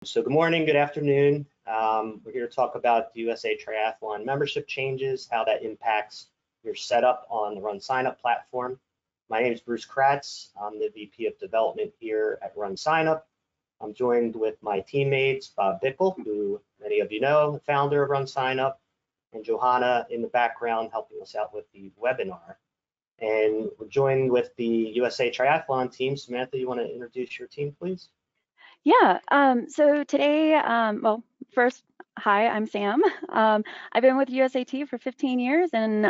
So good morning, good afternoon. We're here to talk about the USA Triathlon membership changes, how that impacts your setup on the RunSignup platform. My name is Bruce Kratz. I'm the VP of Development here at RunSignup. I'm joined with my teammates, Bob Bickel, who many of you know, the founder of RunSignup, and Johanna in the background helping us out with the webinar. And we're joined with the USA Triathlon team. Samantha, you want to introduce your team, please? Yeah, so today, well, first, hi, I'm Sam. I've been with USAT for 15 years, and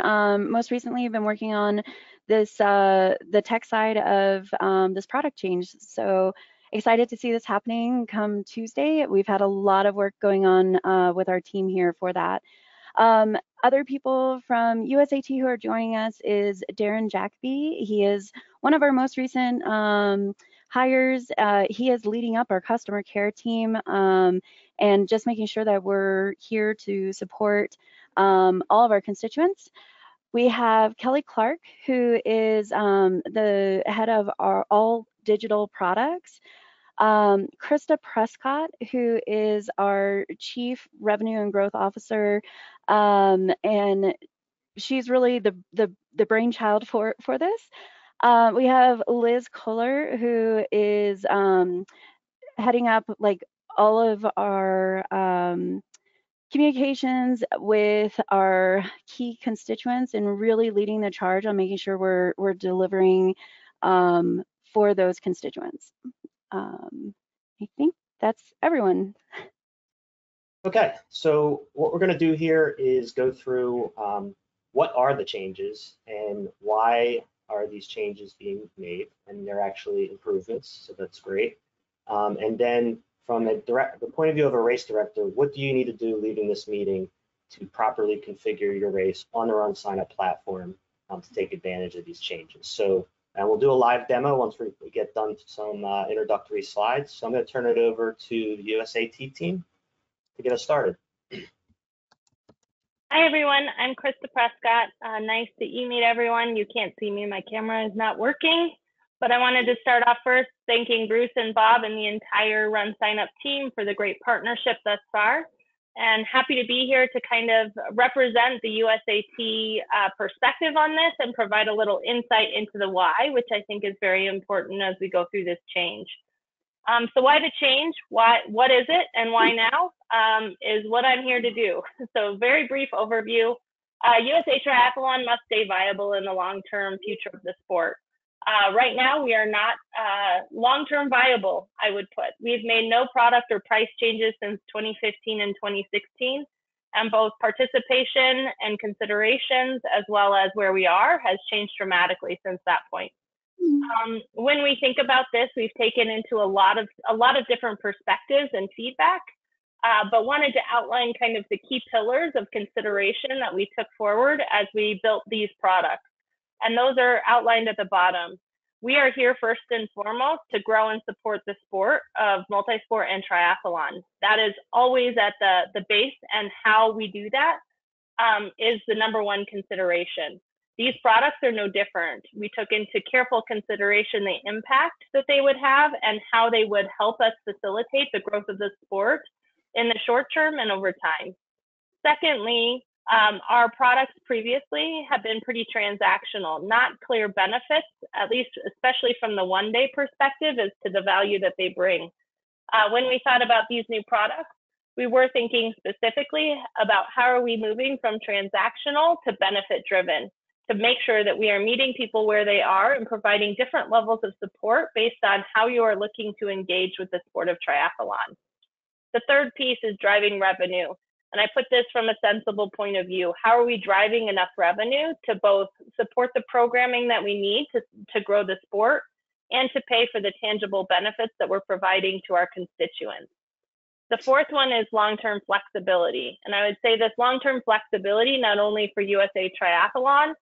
most recently I've been working on this, the tech side of this product change. So excited to see this happening come Tuesday. We've had a lot of work going on with our team here for that. Other people from USAT who are joining us is Darren Jackby. He is one of our most recent hires. He is leading up our customer care team and just making sure that we're here to support all of our constituents. We have Kelly Clark, who is the head of our all digital products. Krista Prescott, who is our Chief Revenue and Growth Officer, and she's really the brainchild for this. We have Liz Kohler, who is heading up like all of our communications with our key constituents and really leading the charge on making sure we're delivering for those constituents. I think that's everyone. Okay, so what we're going to do here is go through what are the changes and why are these changes being made, and they're actually improvements, so that's great. And then from the point of view of a race director, what do you need to do leaving this meeting to properly configure your race on the RunSignup platform to take advantage of these changes? So and we'll do a live demo once we get done some introductory slides. So I'm going to turn it over to the USAT team to get us started. Hi everyone, I'm Krista Prescott. Nice to meet everyone. You can't see me, my camera is not working, but I wanted to start off first thanking Bruce and Bob and the entire RunSignup team for the great partnership thus far. And happy to be here to kind of represent the USAT perspective on this and provide a little insight into the why, which I think is very important as we go through this change. So why the change? What is it and why now is what I'm here to do. So very brief overview. USA Triathlon must stay viable in the long-term future of the sport. Right now, we are not long-term viable, I would put. We've made no product or price changes since 2015 and 2016, and both participation and considerations, as well as where we are, has changed dramatically since that point. When we think about this, we've taken into a lot of different perspectives and feedback, but wanted to outline kind of the key pillars of consideration that we took forward as we built these products. And those are outlined at the bottom. We are here first and foremost to grow and support the sport of multisport and triathlon. That is always at the base, and how we do that is the #1 consideration. These products are no different. We took into careful consideration the impact that they would have and how they would help us facilitate the growth of the sport in the short term and over time. Secondly, our products previously have been pretty transactional, not clear benefits, at least especially from the one-day perspective as to the value that they bring. When we thought about these new products, we were thinking specifically about how are we moving from transactional to benefit-driven to make sure that we are meeting people where they are and providing different levels of support based on how you are looking to engage with the sport of triathlon. The third piece is driving revenue. And I put this from a sensible point of view. How are we driving enough revenue to both support the programming that we need to grow the sport and to pay for the tangible benefits that we're providing to our constituents? The fourth one is long-term flexibility. And I would say this long-term flexibility, not only for USA Triathlon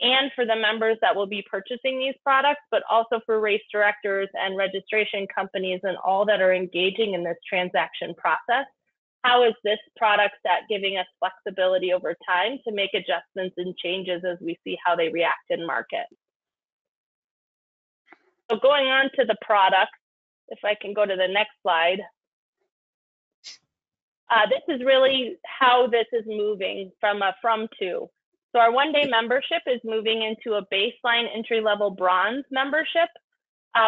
and for the members that will be purchasing these products, but also for race directors and registration companies and all that are engaging in this transaction process. How is this product set giving us flexibility over time to make adjustments and changes as we see how they react in market? So going on to the product, if I can go to the next slide. This is really how this is moving from to. So our one-day membership is moving into a baseline entry-level bronze membership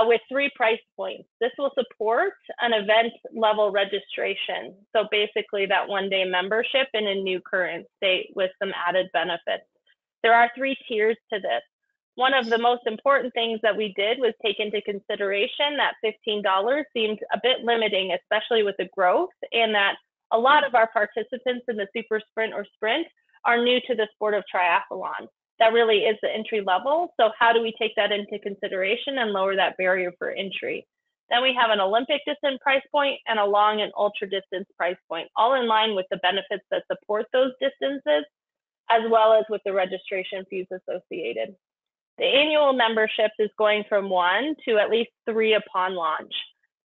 with 3 price points. This will support an event level registration. So basically that one-day membership in a new current state with some added benefits. There are 3 tiers to this. One of the most important things that we did was take into consideration that $15 seemed a bit limiting, especially with the growth, and that a lot of our participants in the super sprint or sprint are new to the sport of triathlon. That really is the entry level. So how do we take that into consideration and lower that barrier for entry? Then we have an Olympic distance price point and a long and ultra distance price point, all in line with the benefits that support those distances, as well as with the registration fees associated. The annual membership is going from 1 to at least 3 upon launch.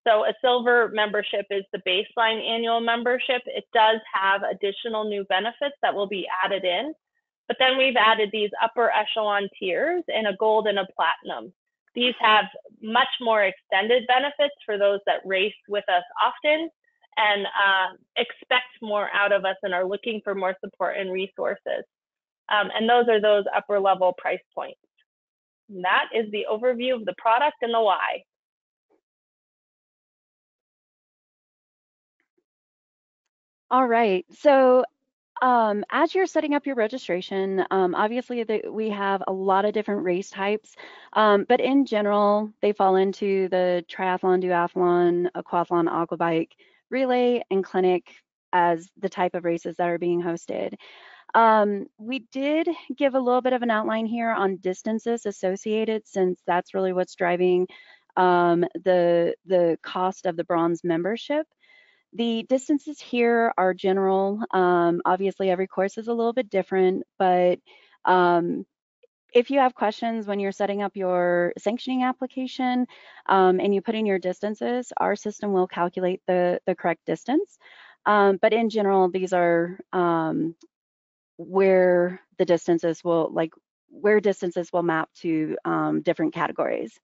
So a silver membership is the baseline annual membership. It does have additional new benefits that will be added in, but then we've added these upper echelon tiers in a gold and a platinum. These have much more extended benefits for those that race with us often and expect more out of us and are looking for more support and resources. And those are those upper level price points. And that is the overview of the product and the why. All right, so as you're setting up your registration, obviously we have a lot of different race types, but in general, they fall into the triathlon, duathlon, aquathlon, aquabike, relay, and clinic as the type of races that are being hosted. We did give a little bit of an outline here on distances associated, since that's really what's driving the cost of the bronze membership. The distances here are general. Obviously, every course is a little bit different, but if you have questions when you're setting up your sanctioning application and you put in your distances, our system will calculate the correct distance. But in general, these are where the distances will, where distances will map to different categories.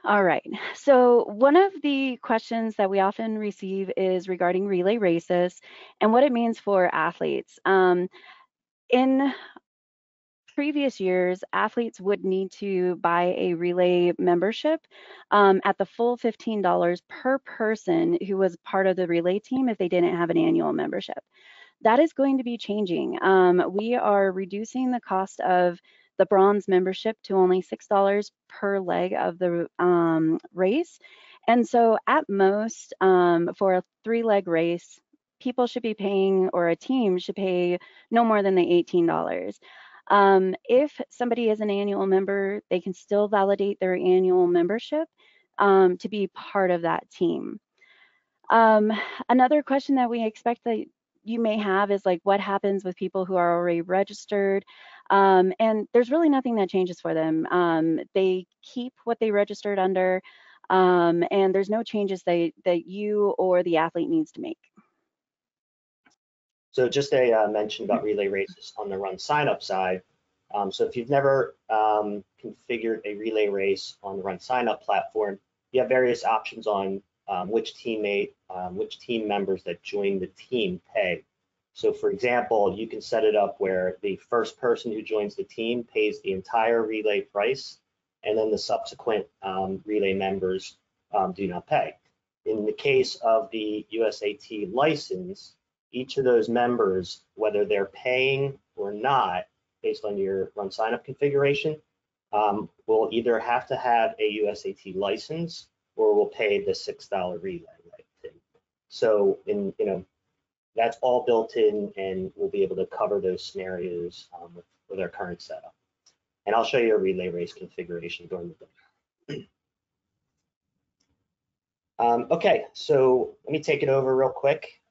All right, so one of the questions that we often receive is regarding relay races and what it means for athletes. In previous years, athletes would need to buy a relay membership at the full $15 per person who was part of the relay team if they didn't have an annual membership. That is going to be changing. We are reducing the cost of the bronze membership to only $6 per leg of the race. And so at most, for a 3-leg race, people should be paying, or a team should pay no more than the $18. If somebody is an annual member, they can still validate their annual membership to be part of that team. Another question that we expect that you may have is like, what happens with people who are already registered? And there's really nothing that changes for them. They keep what they registered under, and there's no changes that you or the athlete needs to make. So just a mention about relay races on the RunSignup side. So if you've never configured a relay race on the RunSignup platform, you have various options on which team members that join the team pay. So for example, you can set it up where the first person who joins the team pays the entire relay price, and then the subsequent relay members do not pay. In the case of the USAT license, each of those members, whether they're paying or not, based on your RunSignup configuration, will either have to have a USAT license or will pay the $6 relay fee. So that's all built in, and we'll be able to cover those scenarios with our current setup. And I'll show you a relay race configuration during the day. Okay, so let me take it over real quick.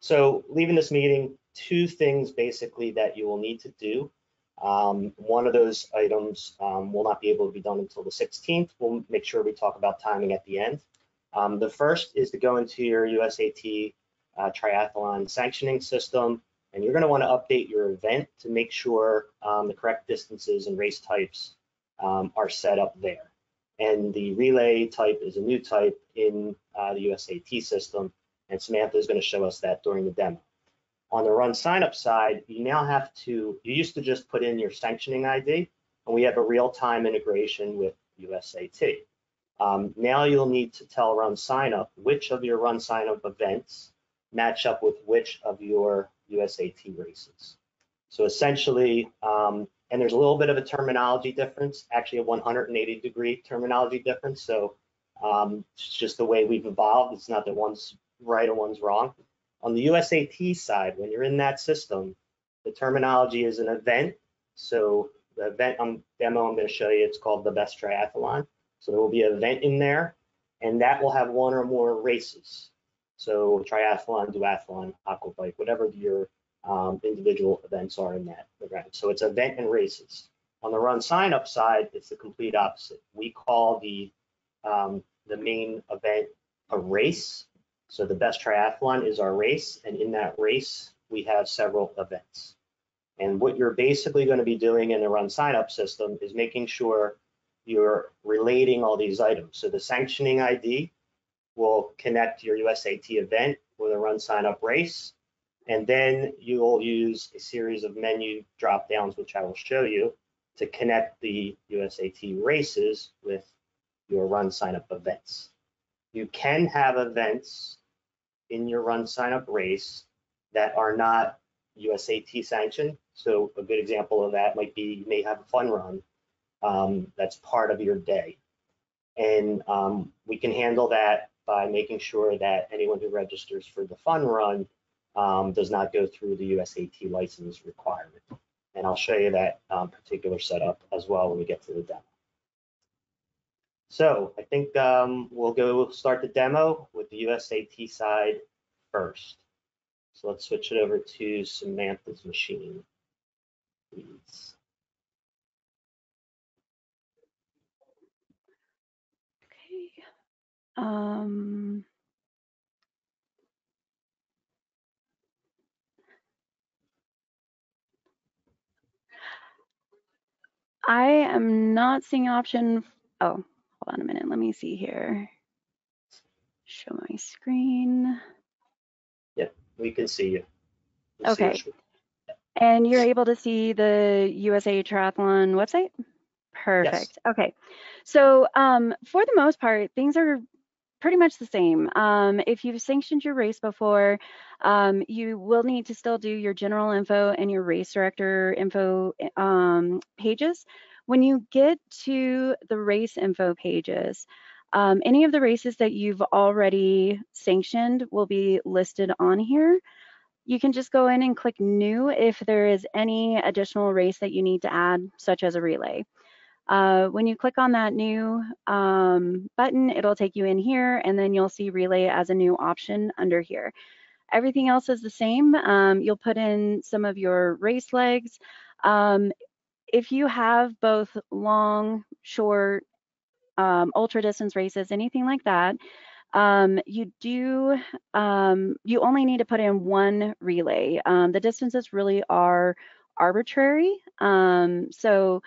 So leaving this meeting, 2 things basically that you will need to do. One of those items will not be able to be done until the 16th. We'll make sure we talk about timing at the end. The first is to go into your USAT triathlon sanctioning system, and you're going to want to update your event to make sure the correct distances and race types are set up there. And the relay type is a new type in the USAT system, and Samantha is going to show us that during the demo. On the RunSignup side, you now have to, you used to just put in your sanctioning ID, and we have a real-time integration with USAT. Now you'll need to tell RunSignup which of your RunSignup events match up with which of your USAT races. So essentially, and there's a little bit of a terminology difference, actually a 180-degree terminology difference. So it's just the way we've evolved. It's not that one's right or one's wrong. On the USAT side, when you're in that system, the terminology is an event. So the event demo I'm going to show you, it's called the Best Triathlon. So there will be an event in there, and that will have one or more races. So triathlon, duathlon, aquabike, whatever your individual events are in that event. So it's event and races. On the RunSignup side, it's the complete opposite. We call the main event a race. So the Best Triathlon is our race, and in that race, we have several events. And what you're basically going to be doing in the RunSignup system is making sure you're relating all these items. So the sanctioning ID will connect your USAT event with a RunSignup race, and then you'll use a series of menu drop downs, which I will show you, to connect the USAT races with your RunSignup events. You can have events in your RunSignup race that are not USAT sanctioned. So a good example of that might be you may have a fun run that's part of your day. And we can handle that by making sure that anyone who registers for the fun run does not go through the USAT license requirement. And I'll show you that particular setup as well when we get to the demo. So I think we'll go start the demo with the USAT side first. So let's switch it over to Samantha's machine, please. Okay. I am not seeing option. Oh, hold on a minute. Let me see here. Show my screen. Yep, we can see you. Okay. And you're able to see the USA Triathlon website? Perfect. Yes. Okay. So for the most part, things are pretty much the same. If you've sanctioned your race before, you will need to still do your general info and your race director info pages. When you get to the race info pages, any of the races that you've already sanctioned will be listed on here. You can just go in and click new if there is any additional race that you need to add, such as a relay. When you click on that new button, it'll take you in here, and then you'll see relay as a new option under here. Everything else is the same. You'll put in some of your race legs. If you have both long, short, ultra distance races, anything like that, you only need to put in one relay. The distances really are arbitrary. So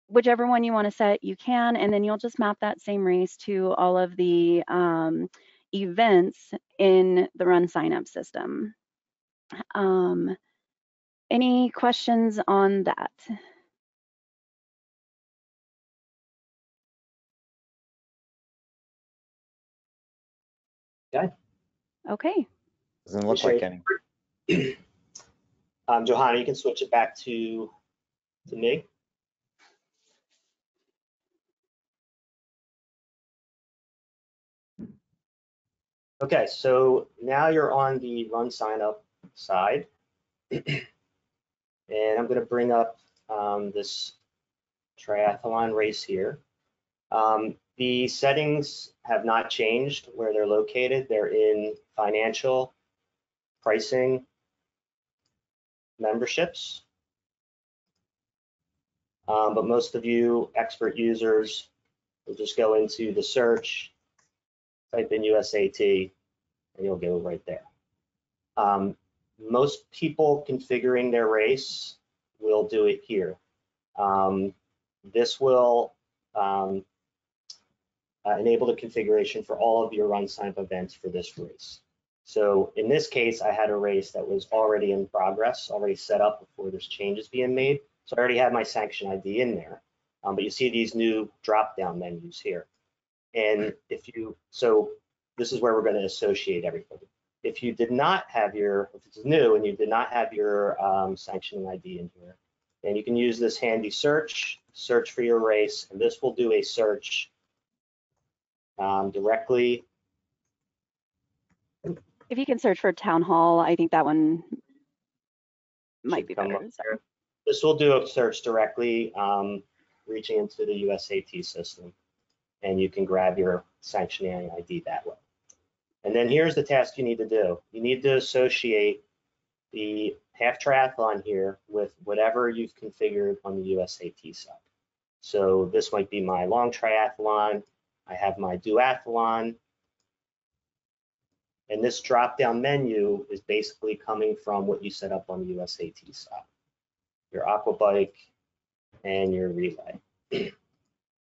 whichever one you want to set, you can, and then you'll just map that same race to all of the events in the RunSignup system. Any questions on that? Okay. Okay. Doesn't look like any. Johanna, you can switch it back to me. Okay, so now you're on the RunSignup side. And I'm going to bring up this triathlon race here. The settings have not changed where they're located. They're in financial, pricing, memberships. But most of you expert users will just go into the search, type in USAT, and you'll go right there. Most people configuring their race will do it here. This will enable the configuration for all of your RunSignup events for this race. So in this case, I had a race that was already in progress, already set up before there's changes being made. So I already had my sanction ID in there. But you see these new drop-down menus here. And so this is where we're going to associate everything. If you did not have if it's new and you did not have your sanctioning ID in here, then you can use this handy search for your race, and this will do a search directly. If you can search for town hall, I think that one might be better. This will do a search directly, reaching into the USAT system, and you can grab your sanctioning ID that way. And then here's the task you need to do. You need to associate the half triathlon here with whatever you've configured on the USAT side. So this might be my long triathlon. I have my duathlon. And this drop-down menu is basically coming from what you set up on the USAT side. Your aqua bike and your relay.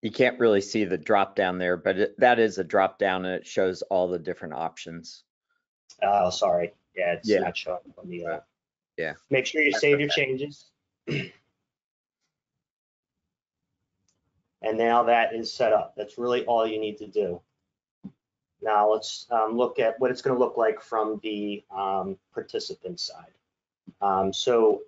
You can't really see the drop down there, but that is a drop down and it shows all the different options. Oh, sorry. Yeah, it's not showing on the. Yeah. Make sure you save your changes. And now that is set up. That's really all you need to do. Now let's look at what it's going to look like from the participant side. So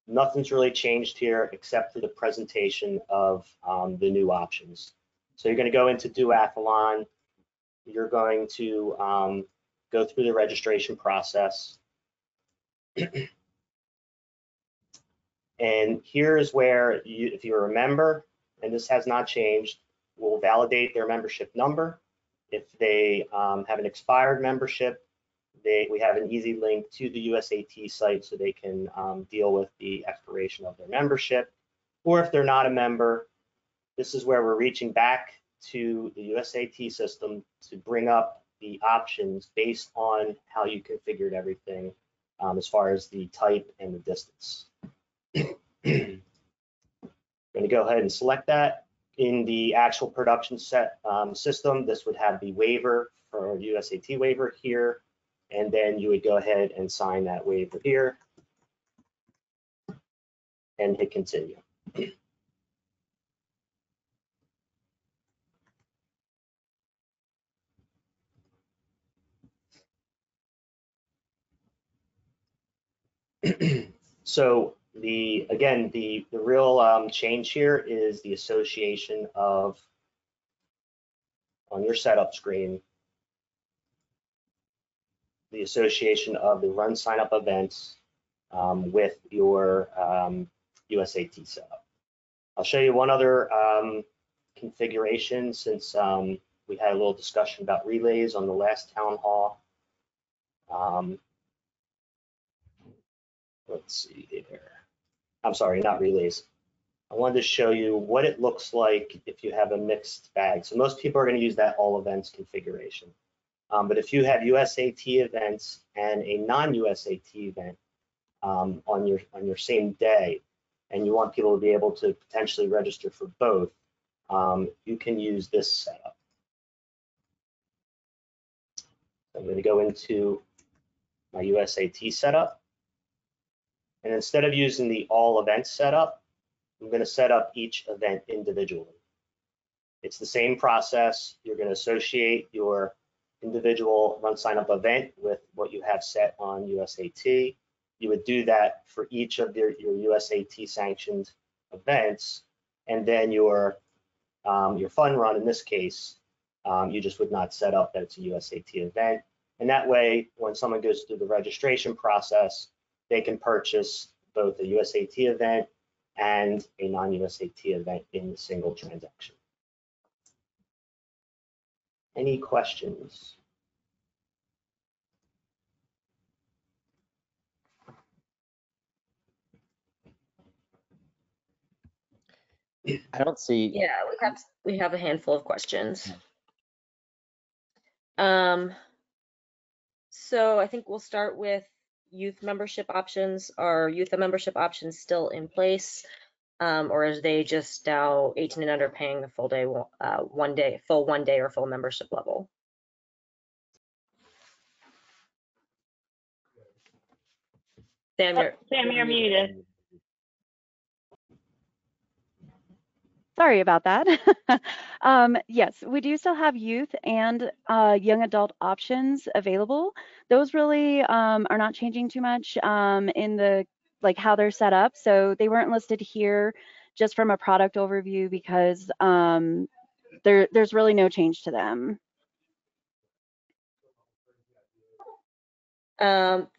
nothing's really changed here except for the presentation of the new options. So you're going to go into duathlon. You're going to go through the registration process. And here's where, if you remember, and this has not changed, we'll validate their membership number. If they have an expired membership, we have an easy link to the USAT site so they can deal with the expiration of their membership. Or if they're not a member, this is where we're reaching back to the USAT system to bring up the options based on how you configured everything as far as the type and the distance. I'm going to go ahead and select that. In the actual production system, this would have the waiver for USAT waiver here, and then you would go ahead and sign that waiver here and hit continue. So the real change here is the association of, on your setup screen, the association of the RunSignup events with your USAT setup. I'll show you one other configuration since we had a little discussion about relays on the last town hall. Let's see here. I'm sorry, not relays. I wanted to show you what it looks like if you have a mixed bag. So most people are going to use that all events configuration. But if you have USAT events and a non-USAT event on your same day, and you want people to be able to potentially register for both, you can use this setup. So I'm going to go into my USAT setup. And instead of using the all events setup, I'm going to set up each event individually. It's the same process. You're going to associate your individual RunSignup event with what you have set on USAT. You would do that for each of your USAT sanctioned events, and then your fun run, in this case, you just would not set up that it's a USAT event. And that way, when someone goes through the registration process, they can purchase both a USAT event and a non-USAT event in a single transaction. Any questions? I don't see. Yeah, we have a handful of questions. So I think we'll start with youth membership options. Are youth membership options still in place? Or is they just now 18 and under paying the full day, full 1 day or full membership level? Sam, Sam, you're muted. Sorry about that. Yes, we do still have youth and young adult options available. Those really are not changing too much in the how they're set up. So they weren't listed here just from a product overview because there's really no change to them.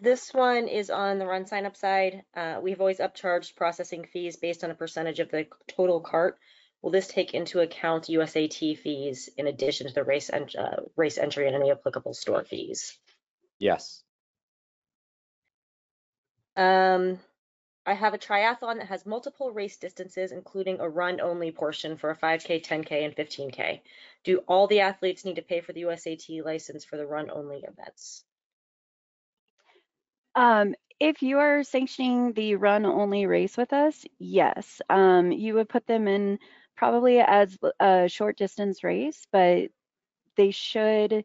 This one is on the RunSignup side. We've always upcharged processing fees based on a percentage of the total cart. Will this take into account USAT fees in addition to the race entry and any applicable store fees? Yes. I have a triathlon that has multiple race distances, including a run-only portion for a 5K, 10K, and 15K. Do all the athletes need to pay for the USAT license for the run-only events? If you are sanctioning the run-only race with us, yes. You would put them in probably as a short distance race, but they should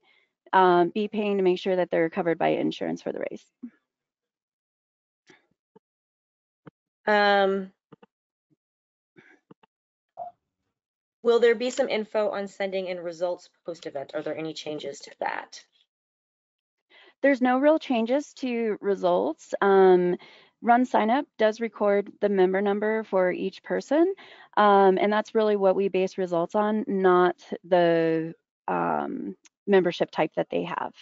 be paying to make sure that they're covered by insurance for the race. Will there be some info on sending in results post-event? Are there any changes to that? There's no real changes to results. RunSignup does record the member number for each person, and that's really what we base results on, not the membership type that they have.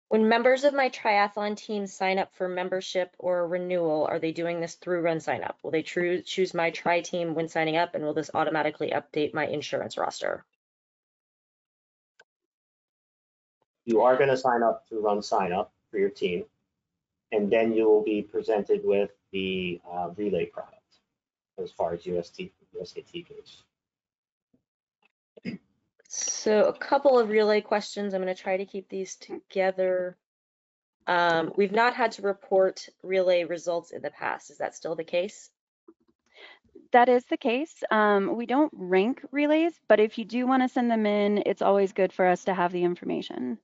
When members of my triathlon team sign up for membership or renewal, are they doing this through RunSignup? Will they choose my tri team when signing up, and will this automatically update my insurance roster? You are going to sign up through RunSignup for your team, and then you will be presented with the relay product as far as USAT goes. So a couple of relay questions. I'm going to try to keep these together. We've not had to report relay results in the past. Is that still the case? That is the case. We don't rank relays, but if you do want to send them in, it's always good for us to have the information.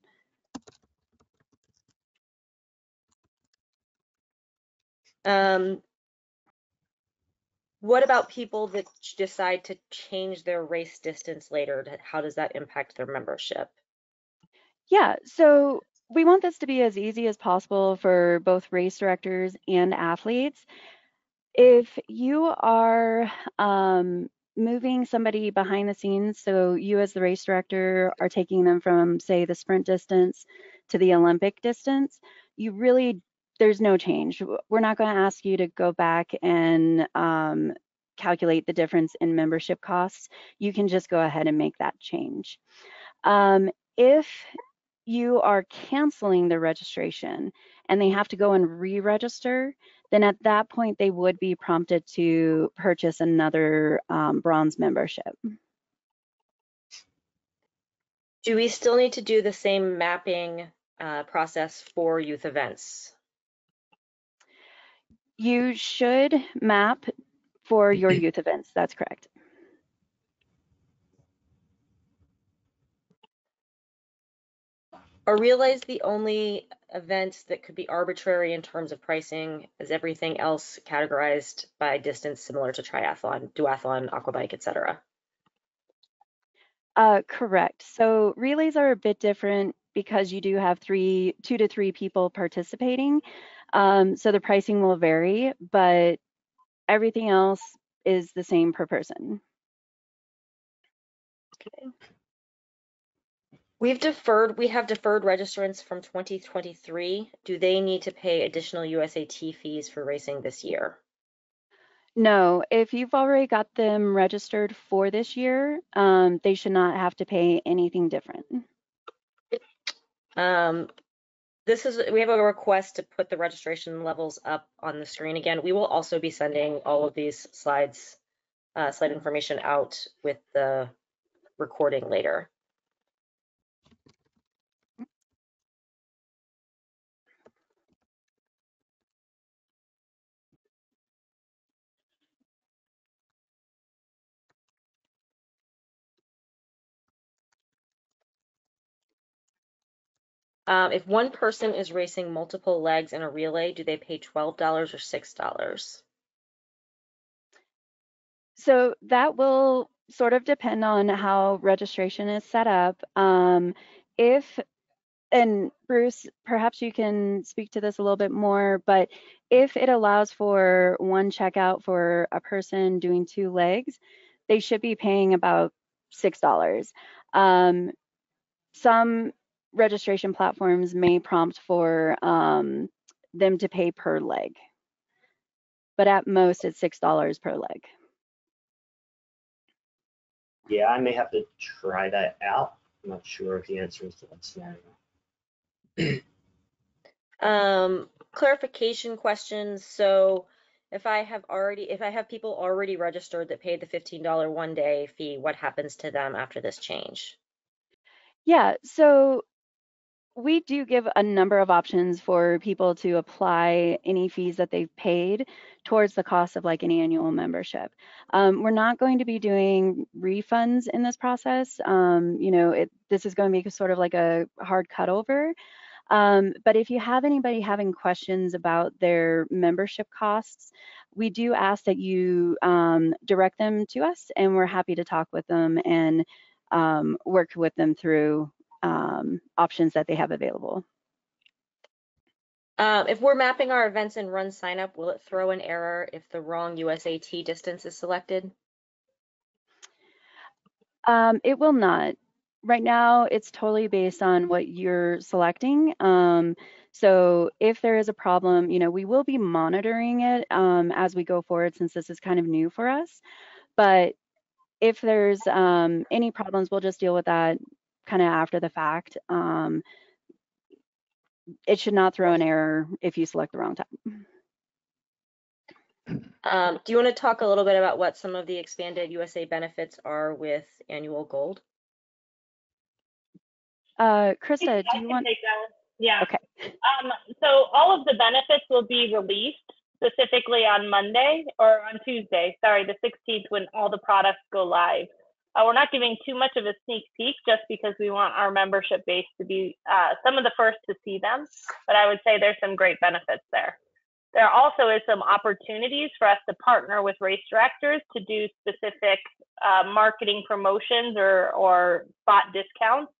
What about people that decide to change their race distance later? How does that impact their membership? Yeah, so we want this to be as easy as possible for both race directors and athletes. If you are moving somebody behind the scenes, so you as the race director are taking them from, say, the sprint distance to the Olympic distance, there's no change. We're not going to ask you to go back and calculate the difference in membership costs. You can just go ahead and make that change. If you are canceling the registration and they have to go and re-register, then at that point they would be prompted to purchase another bronze membership. Do we still need to do the same mapping process for youth events? You should map for your youth events. That's correct. Are relays the only events that could be arbitrary in terms of pricing? Is everything else categorized by distance similar to triathlon, duathlon, aquabike, etc.? Correct. So relays are a bit different because you do have 2 to 3 people participating. So the pricing will vary, but everything else is the same per person. Okay. We have deferred registrants from 2023. Do they need to pay additional USAT fees for racing this year? No, if you've already got them registered for this year, they should not have to pay anything different. We have a request to put the registration levels up on the screen again. We will also be sending all of these slide information out with the recording later. If one person is racing multiple legs in a relay, do they pay $12 or $6? So that will sort of depend on how registration is set up. And Bruce, perhaps you can speak to this a little bit more, but if it allows for one checkout for a person doing 2 legs, they should be paying about $6. Some registration platforms may prompt for them to pay per leg, but at most it's $6 per leg. Yeah, I may have to try that out. I'm not sure if the answer is to that scenario. Clarification questions. So if I have people already registered that paid the $15 one-day fee, what happens to them after this change? Yeah, so we do give a number of options for people to apply any fees that they've paid towards the cost of like an annual membership. We're not going to be doing refunds in this process. This is going to be sort of like a hard cutover. But if you have anybody having questions about their membership costs, we do ask that you direct them to us, and we're happy to talk with them and work with them through options that they have available. If we're mapping our events in RunSignup, will it throw an error if the wrong USAT distance is selected? It will not. Right now, it's totally based on what you're selecting. So if there is a problem, we will be monitoring it as we go forward, since this is kind of new for us. But if there's any problems, we'll just deal with that kind of after the fact. It should not throw an error if you select the wrong time. Do you want to talk a little bit about what some of the expanded USA benefits are with annual gold? Krista, do you want? Take that one. Yeah. Okay. So all of the benefits will be released specifically on Monday or on Tuesday, sorry, the 16th, when all the products go live. We're not giving too much of a sneak peek just because we want our membership base to be some of the first to see them, but I would say there's some great benefits there. There also is some opportunities for us to partner with race directors to do specific marketing promotions or spot discounts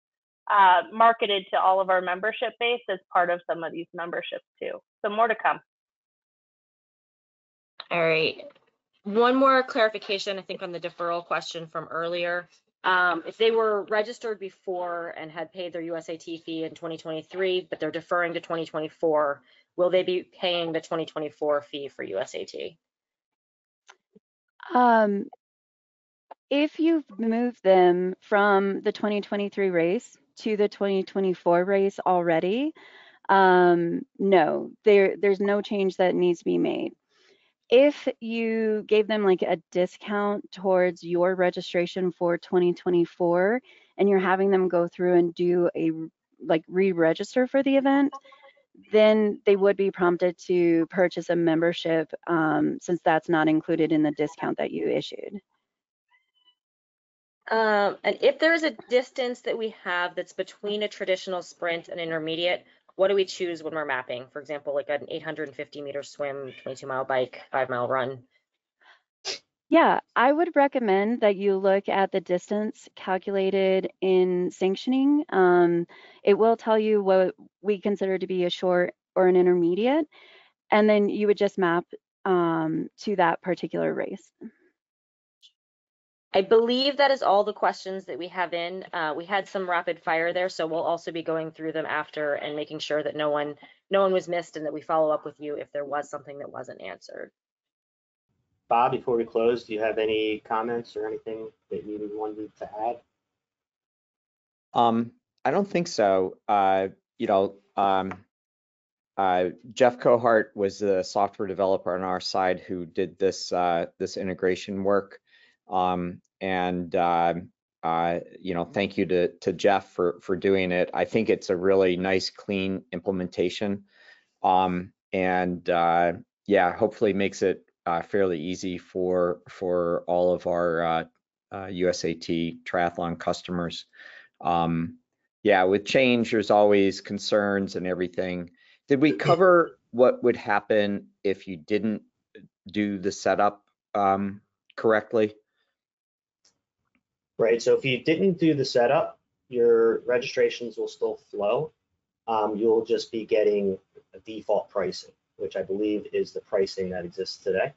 marketed to all of our membership base as part of some of these memberships too. So more to come. All right. One more clarification, I think, on the deferral question from earlier. If they were registered before and had paid their USAT fee in 2023, but they're deferring to 2024, will they be paying the 2024 fee for USAT? If you've moved them from the 2023 race to the 2024 race already, no, there's no change that needs to be made. If you gave them like a discount towards your registration for 2024 and you're having them go through and do a re-register for the event, then they would be prompted to purchase a membership since that's not included in the discount that you issued. And if there's a distance that we have that's between a traditional sprint and intermediate, what do we choose when we're mapping? For example, like an 850-meter swim, 22-mile bike, 5-mile run. Yeah, I would recommend that you look at the distance calculated in sanctioning. It will tell you what we consider to be a short or an intermediate, and then you would just map to that particular race. I believe that is all the questions that we have in. We had some rapid fire there, so we'll also be going through them after and making sure that no one was missed and that we follow up with you if there was something that wasn't answered. Bob, before we close, do you have any comments or anything that you wanted to add? I don't think so. Jeff Cohart was the software developer on our side who did this integration work. Thank you to Jeff for doing it. I think it's a really nice, clean implementation. Hopefully makes it fairly easy for all of our USAT triathlon customers. Yeah, with change, there's always concerns and everything. Did we cover what would happen if you didn't do the setup correctly? Right, so if you didn't do the setup, your registrations will still flow. You'll just be getting a default pricing, which I believe is the pricing that exists today,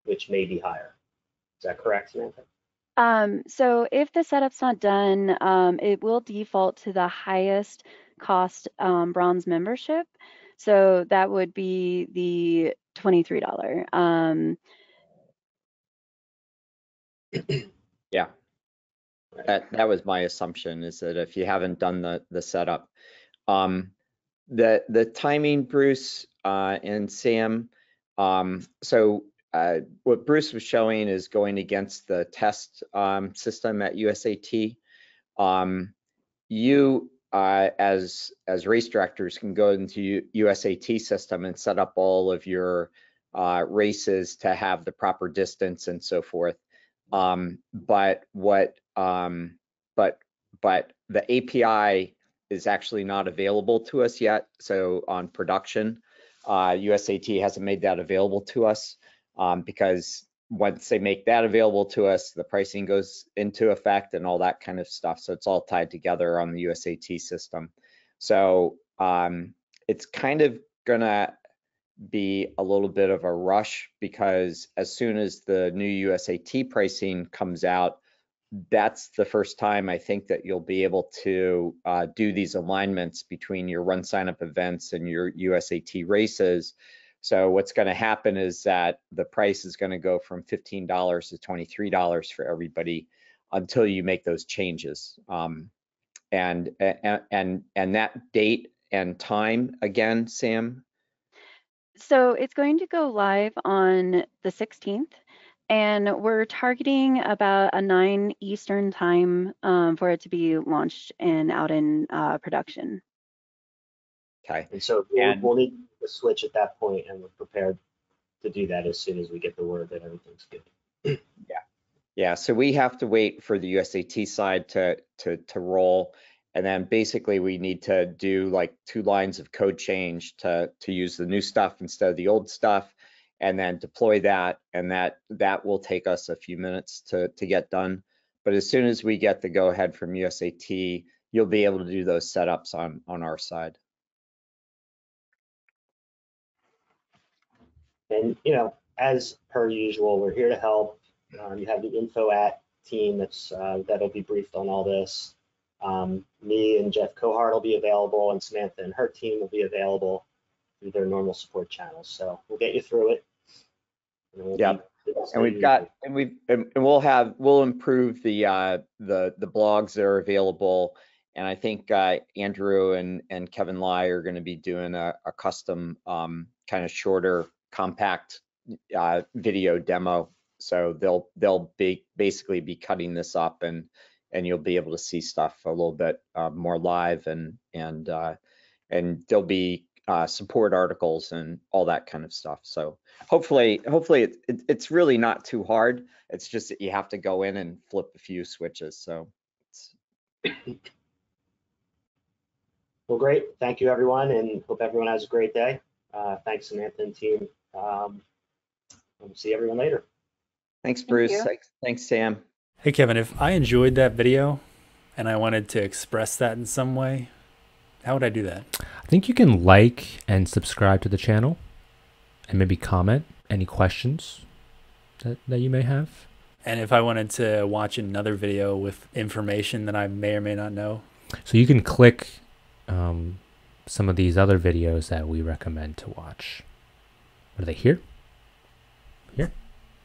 which may be higher. Is that correct, Samantha? So if the setup's not done, it will default to the highest cost bronze membership. So that would be the $23. Yeah, that was my assumption, is that if you haven't done the setup. The timing, Bruce and Sam, so what Bruce was showing is going against the test system at USAT. You as race directors can go into USAT system and set up all of your races to have the proper distance and so forth. But the API is actually not available to us yet. So on production, USAT hasn't made that available to us because once they make that available to us, the pricing goes into effect and all that kind of stuff. So it's all tied together on the USAT system. So it's kind of gonna be a little bit of a rush, because as soon as the new USAT pricing comes out, that's the first time I think that you'll be able to do these alignments between your RunSignup events and your USAT races. So what's going to happen is that the price is going to go from $15 to $23 for everybody until you make those changes. And that date and time again, Sam? So it's going to go live on the 16th, and we're targeting about a 9 Eastern time for it to be launched and out in production. Okay. And so we'll need to switch at that point, and we're prepared to do that as soon as we get the word that everything's good. Yeah. So we have to wait for the USAT side to roll, and then basically we need to do like 2 lines of code change to use the new stuff instead of the old stuff, and then deploy that, and that will take us a few minutes to get done. But as soon as we get the go ahead from USAT, you'll be able to do those setups on our side. And as per usual, we're here to help. You have the info at team that'll be briefed on all this. Me and Jeff Cohart will be available, and Samantha and her team will be available through their normal support channels. So we'll get you through it. Yeah, and we'll improve the blogs that are available. And I think Andrew and Kevin Lai are going to be doing a custom kind of shorter, compact video demo. So they'll basically be cutting this up, and you'll be able to see stuff a little bit more live, and there'll be support articles and all that kind of stuff. So hopefully it's really not too hard. It's just that you have to go in and flip a few switches. So well, great. Thank you, everyone, and hope everyone has a great day. Thanks, Samantha and team. We'll see everyone later. Thanks, Bruce. Thank Thanks, Sam. Hey, Kevin, if I enjoyed that video and I wanted to express that in some way, how would I do that? I think you can like and subscribe to the channel, and maybe comment any questions that you may have. And if I wanted to watch another video with information that I may or may not know? So you can click some of these other videos that we recommend to watch. Are they here? Here.